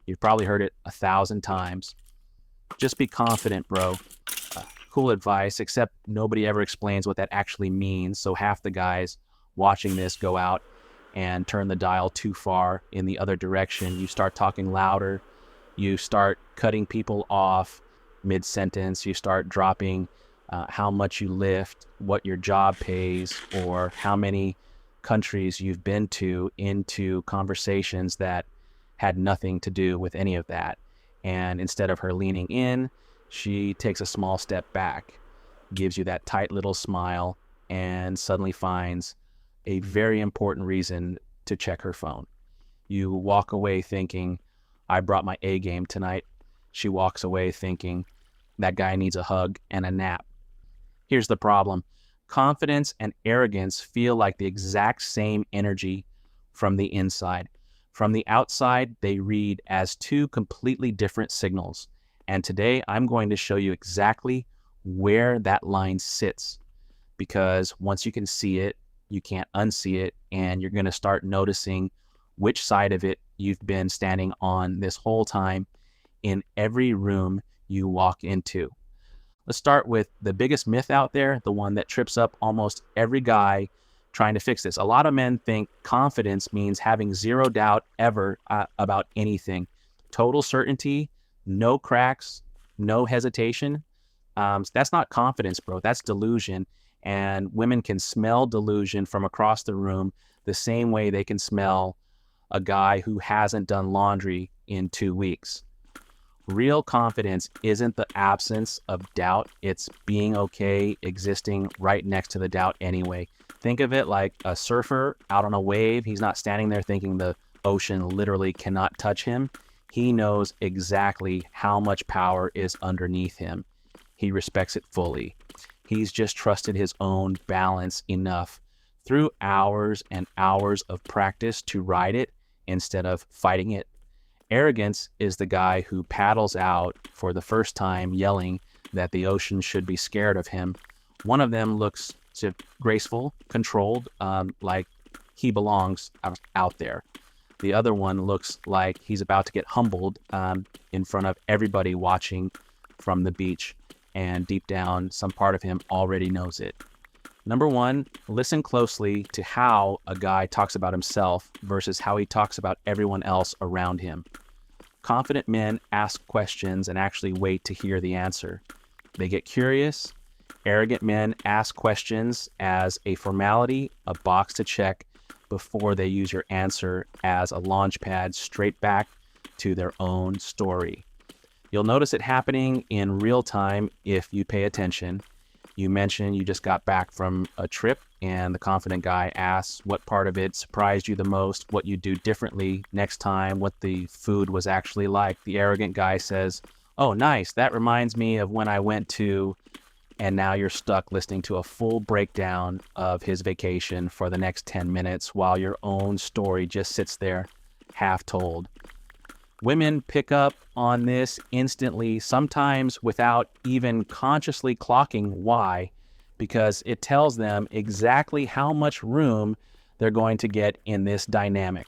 You've probably heard it 1,000 times. Just be confident, bro. Cool advice, except nobody ever explains what that actually means. So half the guys watching this go out and turn the dial too far in the other direction. You start talking louder. You start cutting people off mid-sentence. You start dropping how much you lift, what your job pays, or how many countries you've been to into conversations that had nothing to do with any of that. And instead of her leaning in, she takes a small step back, gives you that tight little smile, and suddenly finds a very important reason to check her phone. You walk away thinking, I brought my A game tonight. She walks away thinking, that guy needs a hug and a nap. Here's the problem. Confidence and arrogance feel like the exact same energy from the inside. From the outside, they read as two completely different signals. And today, I'm going to show you exactly where that line sits. Because once you can see it, you can't unsee it, and you're going to start noticing which side of it you've been standing on this whole time in every room you walk into. Let's start with the biggest myth out there, the one that trips up almost every guy trying to fix this. A lot of men think confidence means having zero doubt ever about anything. Total certainty, no cracks, no hesitation. That's not confidence, bro. That's delusion. And women can smell delusion from across the room the same way they can smell a guy who hasn't done laundry in 2 weeks. Real confidence isn't the absence of doubt. It's being okay existing right next to the doubt anyway. Think of it like a surfer out on a wave. He's not standing there thinking the ocean literally cannot touch him. He knows exactly how much power is underneath him. He respects it fully. He's just trusted his own balance enough through hours and hours of practice to ride it instead of fighting it. Arrogance is the guy who paddles out for the first time yelling that the ocean should be scared of him. One of them looks graceful, controlled, like he belongs out there. The other one looks like he's about to get humbled in front of everybody watching from the beach. And deep down, some part of him already knows it. Number one, listen closely to how a guy talks about himself versus how he talks about everyone else around him. Confident men ask questions and actually wait to hear the answer. They get curious. Arrogant men ask questions as a formality, a box to check, before they use your answer as a launch pad straight back to their own story. You'll notice it happening in real time if you pay attention. You mentioned you just got back from a trip, and the confident guy asks what part of it surprised you the most, what you do differently next time, what the food was actually like. The arrogant guy says, oh, nice, that reminds me of when I went to, and now you're stuck listening to a full breakdown of his vacation for the next 10 minutes while your own story just sits there half told. Women pick up on this instantly, sometimes without even consciously clocking why, because it tells them exactly how much room they're going to get in this dynamic.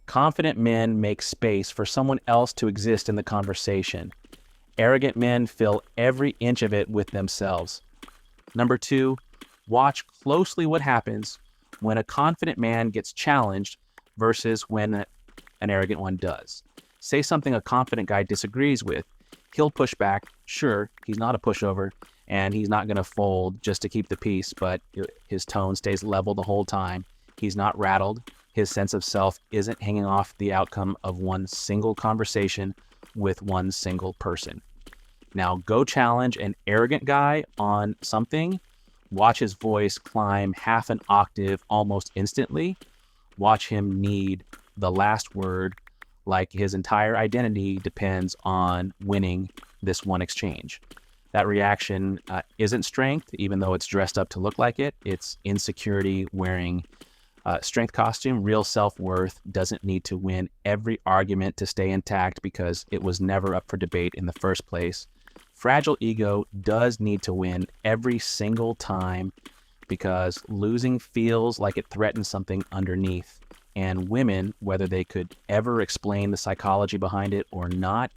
Confident men make space for someone else to exist in the conversation. Arrogant men fill every inch of it with themselves. Number two, watch closely what happens when a confident man gets challenged versus when an arrogant one does. Say something a confident guy disagrees with. He'll push back. Sure, he's not a pushover, and he's not going to fold just to keep the peace, but his tone stays level the whole time. He's not rattled. His sense of self isn't hanging off the outcome of one single conversation with one single person. Now go challenge an arrogant guy on something. Watch his voice climb half an octave almost instantly. Watch him need the last word like his entire identity depends on winning this one exchange. That reaction isn't strength, even though it's dressed up to look like it. It's insecurity wearing strength costume. Real self-worth doesn't need to win every argument to stay intact because it was never up for debate in the first place. Fragile ego does need to win every single time because losing feels like it threatens something underneath. And women, whether they could ever explain the psychology behind it or not,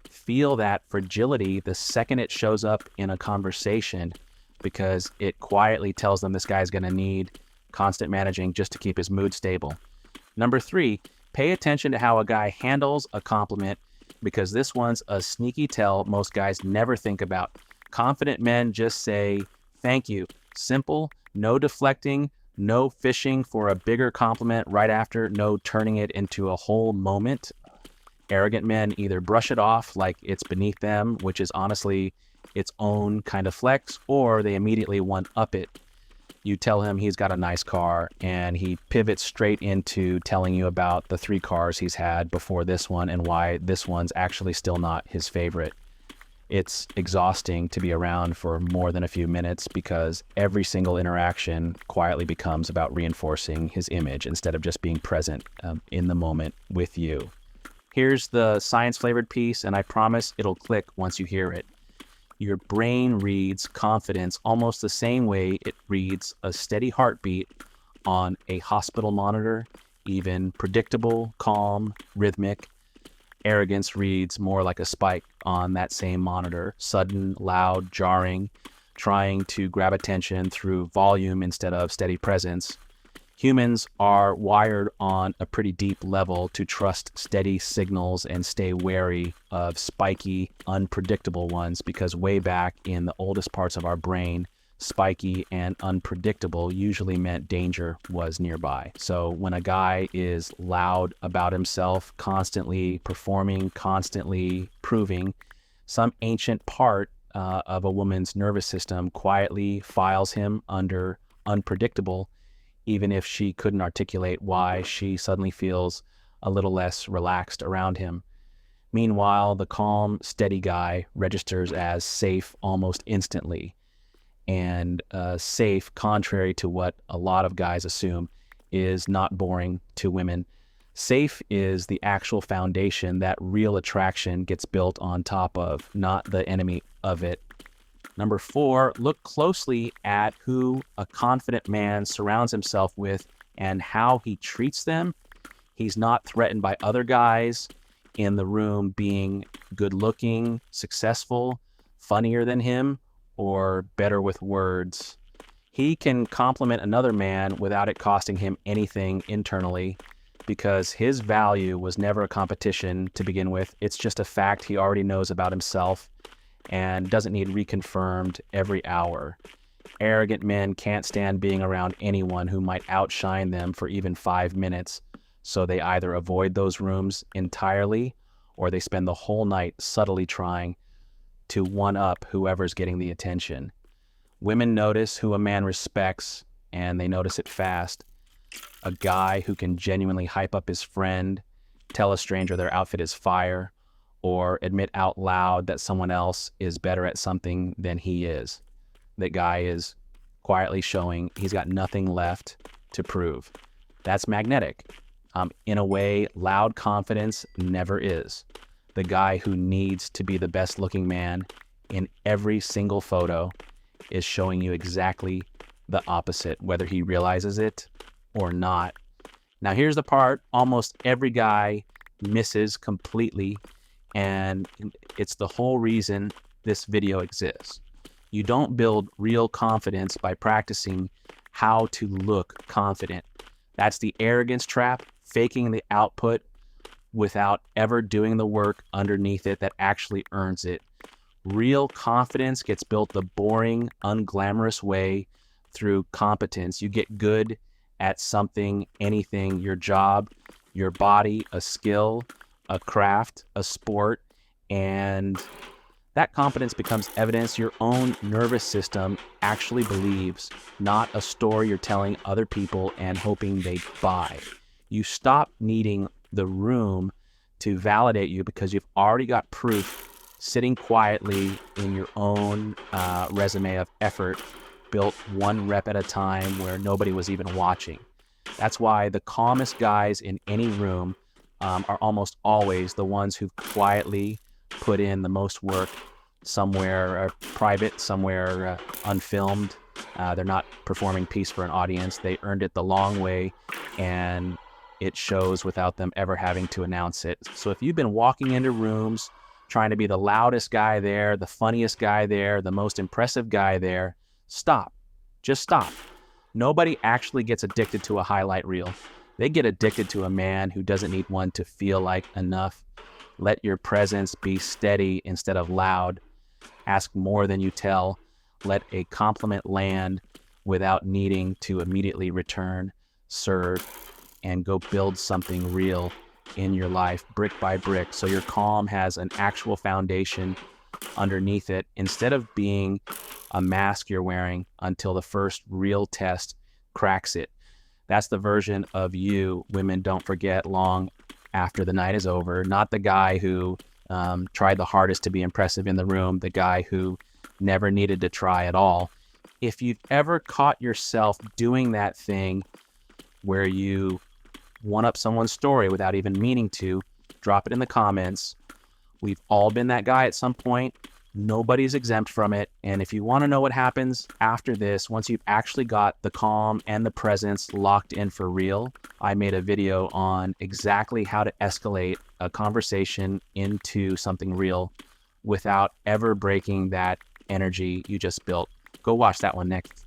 feel that fragility the second it shows up in a conversation, because it quietly tells them this guy's going to need constant managing just to keep his mood stable. Number 3, pay attention to how a guy handles a compliment, because this one's a sneaky tell most guys never think about. Confident men just say, thank you. Simple, no deflecting, no fishing for a bigger compliment right after, no turning it into a whole moment. Arrogant men either brush it off like it's beneath them, which is honestly its own kind of flex, or they immediately one-up it. You tell him he's got a nice car, and he pivots straight into telling you about the 3 cars he's had before this one and why this one's actually still not his favorite. It's exhausting to be around for more than a few minutes, because every single interaction quietly becomes about reinforcing his image instead of just being present in the moment with you. Here's the science-flavored piece, and I promise it'll click once you hear it. Your brain reads confidence almost the same way it reads a steady heartbeat on a hospital monitor, even predictable, calm, rhythmic. Arrogance reads more like a spike on that same monitor, sudden, loud, jarring, trying to grab attention through volume instead of steady presence. Humans are wired on a pretty deep level to trust steady signals and stay wary of spiky, unpredictable ones, because way back in the oldest parts of our brain, spiky and unpredictable usually meant danger was nearby. So when a guy is loud about himself, constantly performing, constantly proving, some ancient part of a woman's nervous system quietly files him under unpredictable, even if she couldn't articulate why she suddenly feels a little less relaxed around him. Meanwhile, the calm, steady guy registers as safe almost instantly. And safe, contrary to what a lot of guys assume, is not boring to women. Safe is the actual foundation that real attraction gets built on top of, not the enemy of it. Number 4, look closely at who a confident man surrounds himself with and how he treats them. He's not threatened by other guys in the room being good-looking, successful, funnier than him, or better with words. He can compliment another man without it costing him anything internally, because his value was never a competition to begin with. It's just a fact he already knows about himself and doesn't need reconfirmed every hour. Arrogant men can't stand being around anyone who might outshine them for even 5 minutes, so they either avoid those rooms entirely or they spend the whole night subtly trying to one-up whoever's getting the attention. Women notice who a man respects, and they notice it fast. A guy who can genuinely hype up his friend, tell a stranger their outfit is fire, or admit out loud that someone else is better at something than he is. That guy is quietly showing he's got nothing left to prove. That's magnetic. In a way, loud confidence never is. The guy who needs to be the best looking man in every single photo is showing you exactly the opposite, whether he realizes it or not. Now here's the part almost every guy misses completely, and it's the whole reason this video exists. You don't build real confidence by practicing how to look confident. That's the arrogance trap, faking the output without ever doing the work underneath it that actually earns it. Real confidence gets built the boring, unglamorous way through competence. You get good at something, anything, your job, your body, a skill, a craft, a sport, and that competence becomes evidence your own nervous system actually believes, not a story you're telling other people and hoping they buy. You stop needing the room to validate you because you've already got proof sitting quietly in your own resume of effort, built one rep at a time where nobody was even watching. That's why the calmest guys in any room are almost always the ones who quietly put in the most work somewhere private, somewhere unfilmed. They're not performing peace for an audience. They earned it the long way, and it shows without them ever having to announce it. So if you've been walking into rooms trying to be the loudest guy there, the funniest guy there, the most impressive guy there, stop. Just stop. Nobody actually gets addicted to a highlight reel. They get addicted to a man who doesn't need one to feel like enough. Let your presence be steady instead of loud. Ask more than you tell. Let a compliment land without needing to immediately return. Serve and go build something real in your life, brick by brick, so your calm has an actual foundation underneath it, instead of being a mask you're wearing until the first real test cracks it. That's the version of you women don't forget long after the night is over. Not the guy who tried the hardest to be impressive in the room, the guy who never needed to try at all. If you've ever caught yourself doing that thing where you one up someone's story without even meaning to, drop it in the comments. We've all been that guy at some point. Nobody's exempt from it. And if you want to know what happens after this, once you've actually got the calm and the presence locked in for real, I made a video on exactly how to escalate a conversation into something real without ever breaking that energy you just built. Go watch that one next.